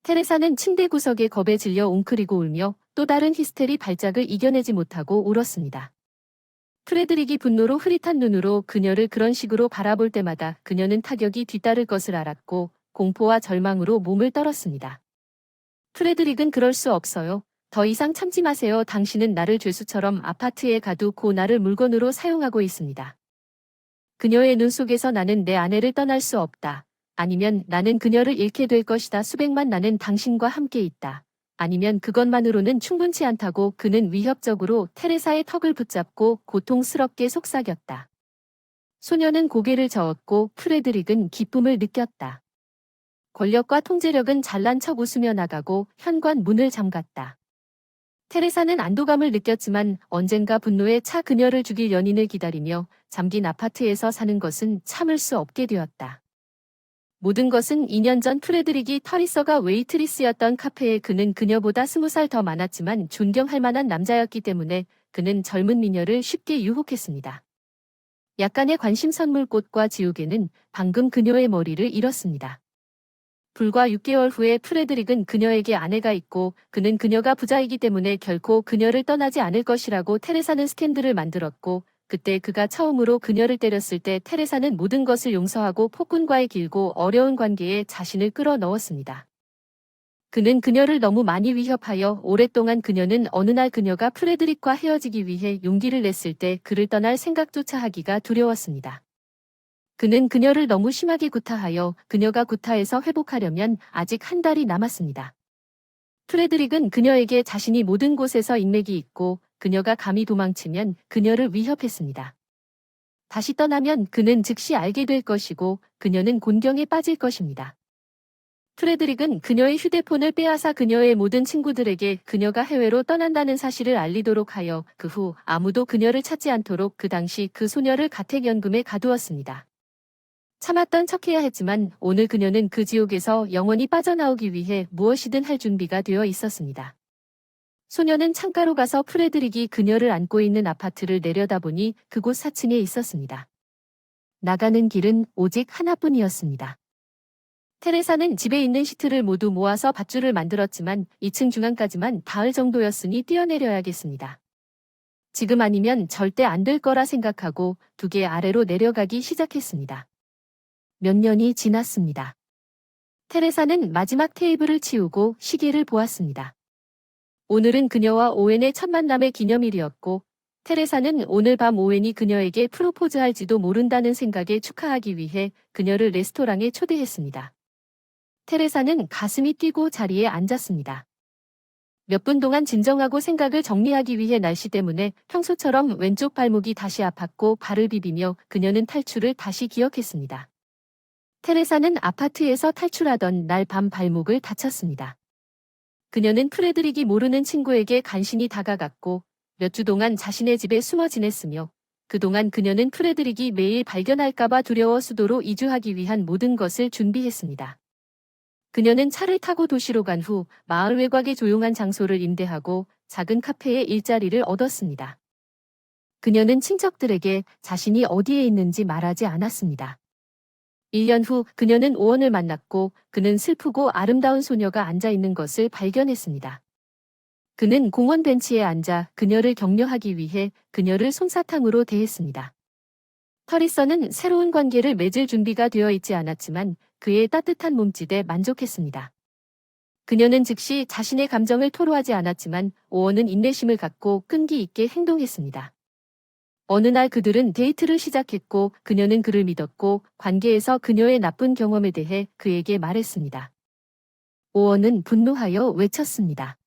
테레사는 침대 구석에 겁에 질려 웅크리고 울며 또 다른 히스테리 발작을 이겨내지 못하고 울었습니다. 프레드릭이 분노로 흐릿한 눈으로 그녀를 그런 식으로 바라볼 때마다 그녀는 타격이 뒤따를 것을 알았고 공포와 절망으로 몸을 떨었습니다. 프레드릭은 그럴 수 없어요. 더 이상 참지 마세요. 당신은 나를 죄수처럼 아파트에 가두고 나를 물건으로 사용하고 있습니다. 그녀의 눈 속에서 나는 내 아내를 떠날 수 없다. 아니면 나는 그녀를 잃게 될 것이다. 수백만 나는 당신과 함께 있다. 아니면 그것만으로는 충분치 않다고 그는 위협적으로 테레사의 턱을 붙잡고 고통스럽게 속삭였다. 소녀는 고개를 저었고 프레드릭은 기쁨을 느꼈다. 권력과 통제력은 잘난 척 웃으며 나가고 현관 문을 잠갔다. 테레사는 안도감을 느꼈지만 언젠가 분노에 차 그녀를 죽일 연인을 기다리며 잠긴 아파트에서 사는 것은 참을 수 없게 되었다. 모든 것은 2년 전 프레드릭이 터리서가 웨이트리스였던 카페에 그는 그녀보다 20살 더 많았지만 존경할 만한 남자였기 때문에 그는 젊은 미녀를 쉽게 유혹했습니다. 약간의 관심 선물꽃과 지우개는 방금 그녀의 머리를 잃었습니다. 불과 6개월 후에 프레드릭은 그녀에게 아내가 있고 그는 그녀가 부자이기 때문에 결코 그녀를 떠나지 않을 것이라고 테레사는 스캔들을 만들었고 그때 그가 처음으로 그녀를 때렸을 때 테레사는 모든 것을 용서하고 폭군과의 길고 어려운 관계에 자신을 끌어넣었습니다. 그는 그녀를 너무 많이 위협하여 오랫동안 그녀는 어느 날 그녀가 프레드릭과 헤어지기 위해 용기를 냈을 때 그를 떠날 생각조차 하기가 두려웠습니다. 그는 그녀를 너무 심하게 구타하여 그녀가 구타에서 회복하려면 아직 한 달이 남았습니다. 프레드릭은 그녀에게 자신이 모든 곳에서 인맥이 있고 그녀가 감히 도망치면 그녀를 위협했습니다. 다시 떠나면 그는 즉시 알게 될 것이고 그녀는 곤경에 빠질 것입니다. 프레드릭은 그녀의 휴대폰을 빼앗아 그녀의 모든 친구들에게 그녀가 해외로 떠난다는 사실을 알리도록 하여 그 후 아무도 그녀를 찾지 않도록 그 당시 그 소녀를 가택연금에 가두었습니다. 참았던 척해야 했지만 오늘 그녀는 그 지옥에서 영원히 빠져나오기 위해 무엇이든 할 준비가 되어 있었습니다. 소녀는 창가로 가서 프레드릭이 그녀를 안고 있는 아파트를 내려다보니 그곳 4층에 있었습니다. 나가는 길은 오직 하나뿐이었습니다. 테레사는 집에 있는 시트를 모두 모아서 밧줄을 만들었지만 2층 중앙까지만 닿을 정도였으니 뛰어내려야겠습니다. 지금 아니면 절대 안 될 거라 생각하고 2개 아래로 내려가기 시작했습니다. 몇 년이 지났습니다. 테레사는 마지막 테이블을 치우고 시계를 보았습니다. 오늘은 그녀와 오웬의 첫 만남의 기념일이었고 테레사는 오늘 밤 오웬이 그녀에게 프로포즈할지도 모른다는 생각에 축하하기 위해 그녀를 레스토랑에 초대했습니다. 테레사는 가슴이 뛰고 자리에 앉았습니다. 몇 분 동안 진정하고 생각을 정리하기 위해 날씨 때문에 평소처럼 왼쪽 발목이 다시 아팠고 발을 비비며 그녀는 탈출을 다시 기억했습니다. 테레사는 아파트에서 탈출하던 날 밤 발목을 다쳤습니다. 그녀는 프레드릭이 모르는 친구에게 간신히 다가갔고 몇 주 동안 자신의 집에 숨어 지냈으며 그동안 그녀는 프레드릭이 매일 발견할까봐 두려워 수도로 이주하기 위한 모든 것을 준비했습니다. 그녀는 차를 타고 도시로 간 후 마을 외곽의 조용한 장소를 임대하고 작은 카페에 일자리를 얻었습니다. 그녀는 친척들에게 자신이 어디에 있는지 말하지 않았습니다. 1년 후 그녀는 오원을 만났고 그는 슬프고 아름다운 소녀가 앉아 있는 것을 발견했습니다. 그는 공원 벤치에 앉아 그녀를 격려하기 위해 그녀를 솜사탕으로 대했습니다. 터리서는 새로운 관계를 맺을 준비가 되어 있지 않았지만 그의 따뜻한 몸짓에 만족했습니다. 그녀는 즉시 자신의 감정을 토로하지 않았지만 오원은 인내심을 갖고 끈기 있게 행동했습니다. 어느 날 그들은 데이트를 시작했고 그녀는 그를 믿었고 관계에서 그녀의 나쁜 경험에 대해 그에게 말했습니다. 오원은 분노하여 외쳤습니다.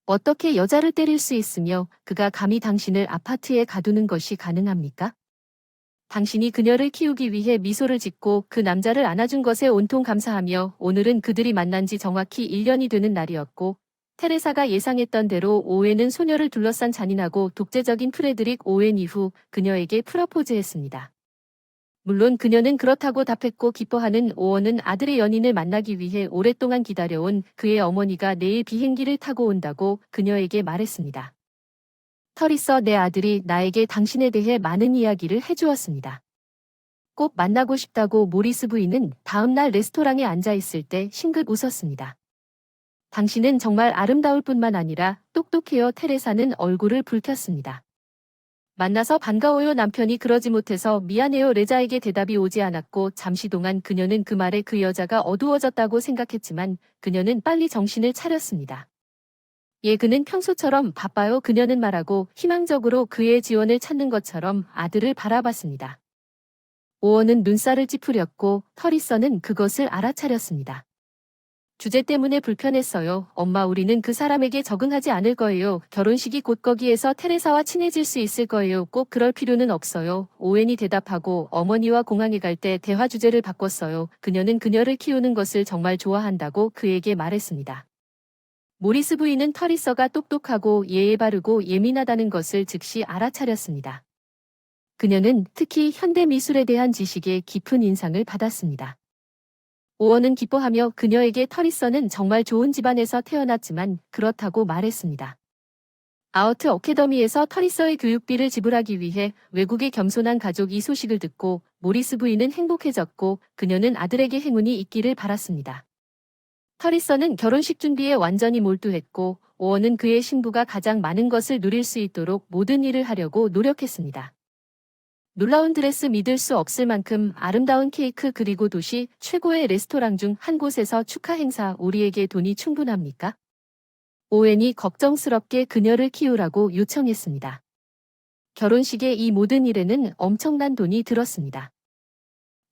어떻게 여자를 때릴 수 있으며 그가 감히 당신을 아파트에 가두는 것이 가능합니까? 당신이 그녀를 키우기 위해 미소를 짓고 그 남자를 안아준 것에 온통 감사하며 오늘은 그들이 만난 지 정확히 1년이 되는 날이었고 테레사가 예상했던 대로 오웬은 소녀를 둘러싼 잔인하고 독재적인 프레드릭 오웬 이후 그녀에게 프러포즈했습니다. 물론 그녀는 그렇다고 답했고 기뻐하는 오원은 아들의 연인을 만나기 위해 오랫동안 기다려온 그의 어머니가 내일 비행기를 타고 온다고 그녀에게 말했습니다. 터리서 내 아들이 나에게 당신에 대해 많은 이야기를 해주었습니다. 꼭 만나고 싶다고 모리스 부인은 다음 날 레스토랑에 앉아 있을 때 싱긋 웃었습니다. 당신은 정말 아름다울 뿐만 아니라 똑똑해요. 테레사는 얼굴을 붉혔습니다. 만나서 반가워요. 남편이 그러지 못해서 미안해요. 레자에게 대답이 오지 않았고 잠시 동안 그녀는 그 말에 그 여자가 어두워졌다고 생각했지만 그녀는 빨리 정신을 차렸습니다. 예, 그는 평소처럼 바빠요. 그녀는 말하고 희망적으로 그의 지원을 찾는 것처럼 아들을 바라봤습니다. 오원은 눈살을 찌푸렸고 터리서는 그것을 알아차렸습니다. 주제 때문에 불편했어요. 엄마, 우리는 그 사람에게 적응하지 않을 거예요. 결혼식이 곧 거기에서 테레사와 친해질 수 있을 거예요. 꼭 그럴 필요는 없어요. 오웬이 대답하고 어머니와 공항에 갈 때 대화 주제를 바꿨어요. 그녀는 그녀를 키우는 것을 정말 좋아한다고 그에게 말했습니다. 모리스 부인은 터리서가 똑똑하고 예의 바르고 예민하다는 것을 즉시 알아차렸습니다. 그녀는 특히 현대 미술에 대한 지식에 깊은 인상을 받았습니다. 오원은 기뻐하며 그녀에게 터리서는 정말 좋은 집안에서 태어났지만 그렇다고 말했습니다. 아우트 어카데미에서 터리서의 교육비를 지불하기 위해 외국의 겸손한 가족 이 소식을 듣고 모리스 부인은 행복해졌고 그녀는 아들에게 행운이 있기를 바랐습니다. 터리서는 결혼식 준비에 완전히 몰두했고 오원은 그의 신부가 가장 많은 것을 누릴 수 있도록 모든 일을 하려고 노력했습니다. 놀라운 드레스, 믿을 수 없을 만큼 아름다운 케이크, 그리고 도시 최고의 레스토랑 중 한 곳에서 축하 행사. 우리에게 돈이 충분합니까? 오웬이 걱정스럽게 그녀를 키우라고 요청했습니다. 결혼식의 이 모든 일에는 엄청난 돈이 들었습니다.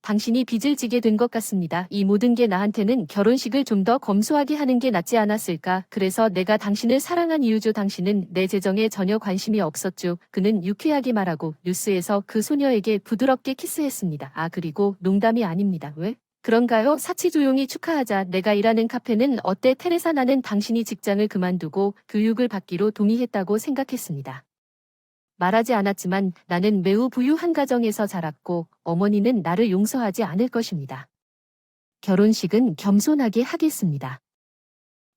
당신이 빚을 지게 된 것 같습니다. 이 모든 게 나한테는 결혼식을 좀 더 검소하게 하는 게 낫지 않았을까? 그래서 내가 당신을 사랑한 이유죠. 당신은 내 재정에 전혀 관심이 없었죠. 그는 유쾌하게 말하고 뉴스에서 그 소녀에게 부드럽게 키스했습니다. 아, 그리고 농담이 아닙니다. 왜? 그런가요? 사치 조용히 축하하자. 내가 일하는 카페는 어때? 테레사, 나는 당신이 직장을 그만두고 교육을 받기로 동의했다고 생각했습니다. 말하지 않았지만 나는 매우 부유한 가정에서 자랐고 어머니는 나를 용서하지 않을 것입니다. 결혼식은 겸손하게 하겠습니다.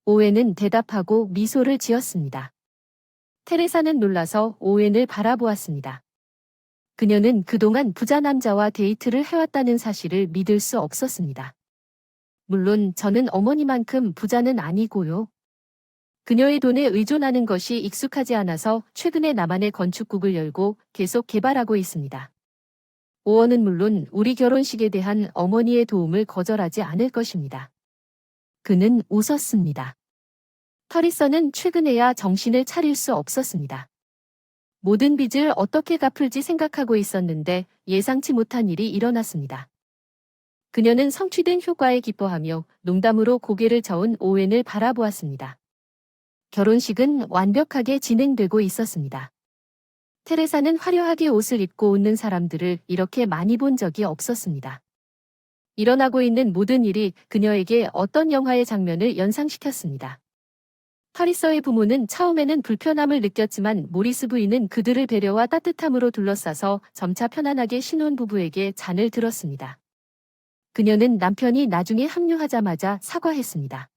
오웬은 대답하고 미소를 지었습니다. 테레사는 놀라서 오웬을 바라보았습니다. 그녀는 그동안 부자 남자와 데이트를 해왔다는 사실을 믿을 수 없었습니다. 물론 저는 어머니만큼 부자는 아니고요. 그녀의 돈에 의존하는 것이 익숙하지 않아서 최근에 나만의 건축국을 열고 계속 개발하고 있습니다. 오원은 물론 우리 결혼식에 대한 어머니의 도움을 거절하지 않을 것입니다. 그는 웃었습니다. 터리서는 최근에야 정신을 차릴 수 없었습니다. 모든 빚을 어떻게 갚을지 생각하고 있었는데 예상치 못한 일이 일어났습니다. 그녀는 성취된 효과에 기뻐하며 농담으로 고개를 저은 오웬을 바라보았습니다. 결혼식은 완벽하게 진행되고 있었습니다. 테레사는 화려하게 옷을 입고 웃는 사람들을 이렇게 많이 본 적이 없었습니다. 일어나고 있는 모든 일이 그녀에게 어떤 영화의 장면을 연상시켰습니다. 터리서의 부모는 처음에는 불편함을 느꼈지만 모리스 부인은 그들을 배려와 따뜻함으로 둘러싸서 점차 편안하게 신혼부부에게 잔을 들었습니다. 그녀는 남편이 나중에 합류하자마자 사과했습니다.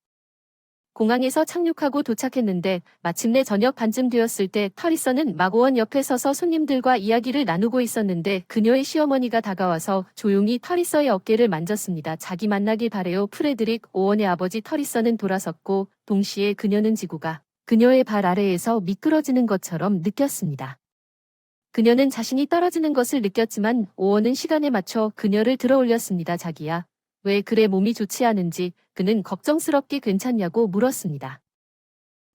공항에서 착륙하고 도착했는데 마침내 저녁 반쯤 되었을 때 터리서는 마고원 옆에 서서 손님들과 이야기를 나누고 있었는데 그녀의 시어머니가 다가와서 조용히 터리서의 어깨를 만졌습니다. 자기 만나길 바래요. 프레드릭 오원의 아버지. 터리서는 돌아섰고 동시에 그녀는 지구가 그녀의 발 아래에서 미끄러지는 것처럼 느꼈습니다. 그녀는 자신이 떨어지는 것을 느꼈지만 오원은 시간에 맞춰 그녀를 들어올렸습니다. 자기야, 왜 그래? 몸이 좋지 않은지 그는 걱정스럽게 괜찮냐고 물었습니다.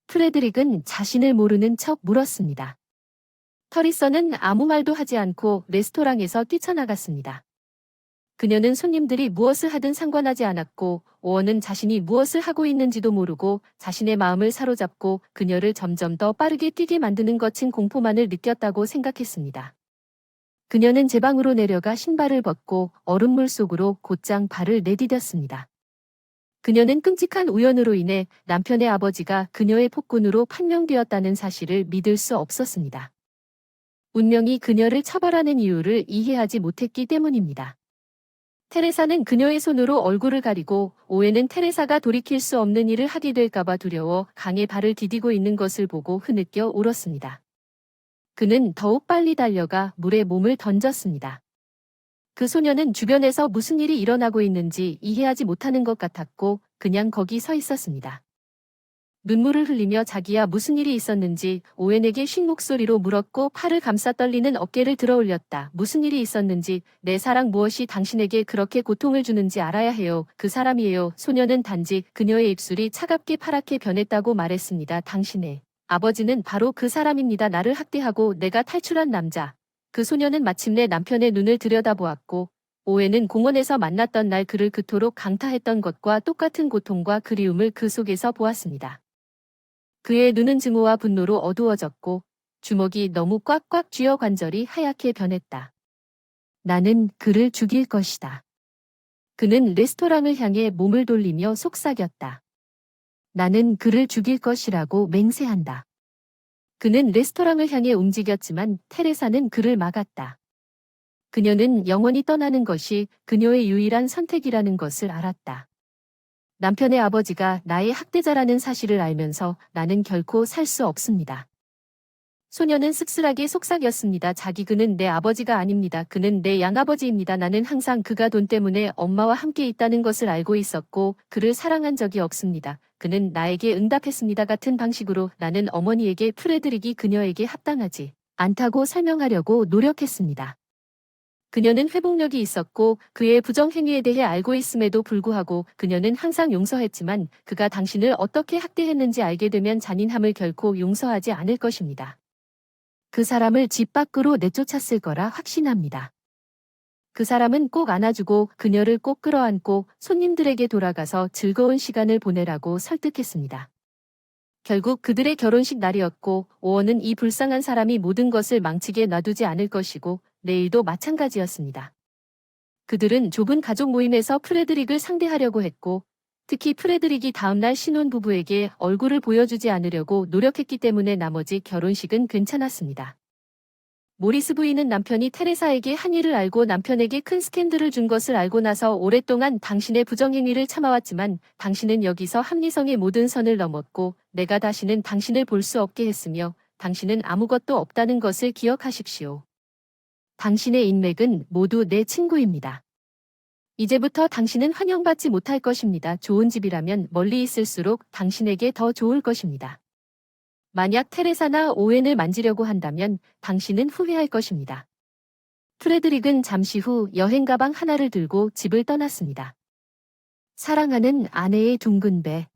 프레드릭은 자신을 모르는 척 물었습니다. 터리서는 아무 말도 하지 않고 레스토랑에서 뛰쳐나갔습니다. 그녀는 손님들이 무엇을 하든 상관하지 않았고 오원은 자신이 무엇을 하고 있는지도 모르고 자신의 마음을 사로잡고 그녀를 점점 더 빠르게 뛰게 만드는 거친 공포만을 느꼈다고 생각했습니다. 그녀는 제 방으로 내려가 신발을 벗고 얼음물 속으로 곧장 발을 내디뎠습니다. 그녀는 끔찍한 우연으로 인해 남편의 아버지가 그녀의 폭군으로 판명되었다는 사실을 믿을 수 없었습니다. 운명이 그녀를 처벌하는 이유를 이해하지 못했기 때문입니다. 테레사는 그녀의 손으로 얼굴을 가리고 오웬은 테레사가 돌이킬 수 없는 일을 하게 될까봐 두려워 강에 발을 디디고 있는 것을 보고 흐느껴 울었습니다. 그는 더욱 빨리 달려가 물에 몸을 던졌습니다. 그 소녀는 주변에서 무슨 일이 일어나고 있는지 이해하지 못하는 것 같았고 그냥 거기 서 있었습니다. 눈물을 흘리며 자기야 무슨 일이 있었는지 오웬에게 쉰 목소리로 물었고 팔을 감싸 떨리는 어깨를 들어 올렸다. 무슨 일이 있었는지 내 사랑 무엇이 당신에게 그렇게 고통을 주는지 알아야 해요. 그 사람이에요. 소녀는 단지 그녀의 입술이 차갑게 파랗게 변했다고 말했습니다. 당신의 아버지는 바로 그 사람입니다. 나를 학대하고 내가 탈출한 남자. 그 소녀는 마침내 남편의 눈을 들여다보았고 오웬은 공원에서 만났던 날 그를 그토록 강타했던 것과 똑같은 고통과 그리움을 그 속에서 보았습니다. 그의 눈은 증오와 분노로 어두워졌고 주먹이 너무 꽉꽉 쥐어 관절이 하얗게 변했다. 나는 그를 죽일 것이다. 그는 레스토랑을 향해 몸을 돌리며 속삭였다. 나는 그를 죽일 것이라고 맹세한다. 그는 레스토랑을 향해 움직였지만 테레사는 그를 막았다. 그녀는 영원히 떠나는 것이 그녀의 유일한 선택이라는 것을 알았다. 남편의 아버지가 나의 학대자라는 사실을 알면서 나는 결코 살 수 없습니다. 소녀는 씁쓸하게 속삭였습니다. 그는 내 아버지가 아닙니다. 그는 내 양아버지입니다. 나는 항상 그가 돈 때문에 엄마와 함께 있다는 것을 알고 있었고 그를 사랑한 적이 없습니다. 그는 나에게 응답했습니다. 같은 방식으로 나는 어머니에게 프레드릭이 그녀에게 합당하지 않다고 설명하려고 노력했습니다. 그녀는 회복력이 있었고 그의 부정행위에 대해 알고 있음에도 불구하고 그녀는 항상 용서했지만 그가 당신을 어떻게 학대했는지 알게 되면 잔인함을 결코 용서하지 않을 것입니다. 그 사람을 집 밖으로 내쫓았을 거라 확신합니다. 그 사람은 꼭 안아주고 그녀를 꼭 끌어안고 손님들에게 돌아가서 즐거운 시간을 보내라고 설득했습니다. 결국 그들의 결혼식 날이었고 오원은 이 불쌍한 사람이 모든 것을 망치게 놔두지 않을 것이고 내일도 마찬가지였습니다. 그들은 좁은 가족 모임에서 프레드릭을 상대하려고 했고 특히 프레드릭이 다음날 신혼부부에게 얼굴을 보여주지 않으려고 노력했기 때문에 나머지 결혼식은 괜찮았습니다. 모리스 부인은 남편이 테레사에게 한 일을 알고 남편에게 큰 스캔들을 준 것을 알고 나서 오랫동안 당신의 부정행위를 참아왔지만 당신은 여기서 합리성의 모든 선을 넘었고 내가 다시는 당신을 볼 수 없게 했으며 당신은 아무것도 없다는 것을 기억하십시오. 당신의 인맥은 모두 내 친구입니다. 이제부터 당신은 환영받지 못할 것입니다. 좋은 집이라면 멀리 있을수록 당신에게 더 좋을 것입니다. 만약 테레사나 오웬을 만지려고 한다면 당신은 후회할 것입니다. 프레드릭은 잠시 후 여행 가방 하나를 들고 집을 떠났습니다. 사랑하는 아내의 둥근 배.